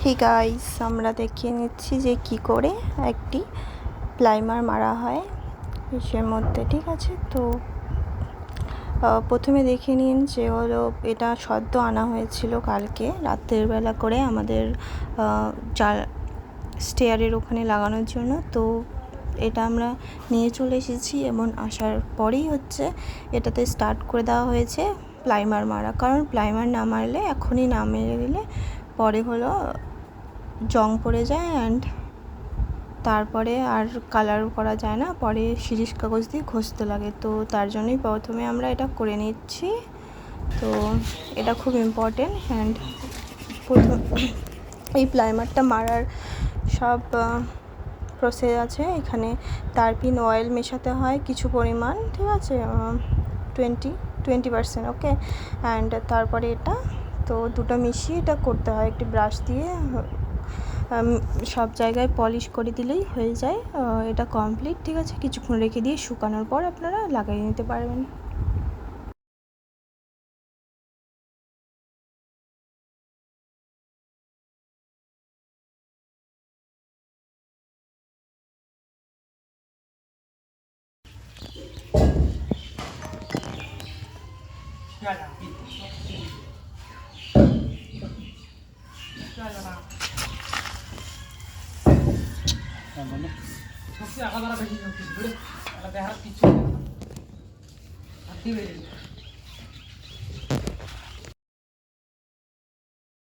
Hey guys, আমরা দেখিয়ে নিচ্ছি যে কি করে একটি প্লাইমার মারা হয় ইসের মধ্যে। ঠিক আছে, তো প্রথমে দেখে নিন যে হলো এটা সদ্য আনা হয়েছিল কালকে রাতের বেলা করে আমাদের স্টেয়ারের ওখানে লাগানোর জন্য। তো এটা আমরা নিয়ে চলে এসেছি এবং আসার পরেই হচ্ছে এটাতে স্টার্ট করে দেওয়া হয়েছে প্লাইমার মারা। কারণ প্লাইমার না মারলে, এখনই না মেরে দিলে পরে হলো জং পড়ে যায় অ্যান্ড তারপরে আর কালার করা যায় না, পরে শিরিষ কাগজ দিয়ে ঘষতে লাগে। তো তার জন্যই প্রথমে আমরা এটা করে নিচ্ছি। তো এটা খুব ইম্পর্টেন্ট। অ্যান্ড এই প্লাইমারটা মারার সব প্রসেস আছে এখানে। তারপিন অয়েল মেশাতে হয় কিছু পরিমাণ, ঠিক আছে, 20%, ওকে। অ্যান্ড তারপরে এটা তো দুটো মিশিয়ে এটা করতে হয় একটি ব্রাশ দিয়ে, সব জায়গায় পলিশ করে দিলেই হয়ে যায় এটা কমপ্লিট। ঠিক আছে, কিছুক্ষণ রেখে দিয়ে শুকানোর পর আপনারা লাগিয়ে নিতে পারবেন। শক্তি আলাদা বেশি শক্তি দেখার কিছু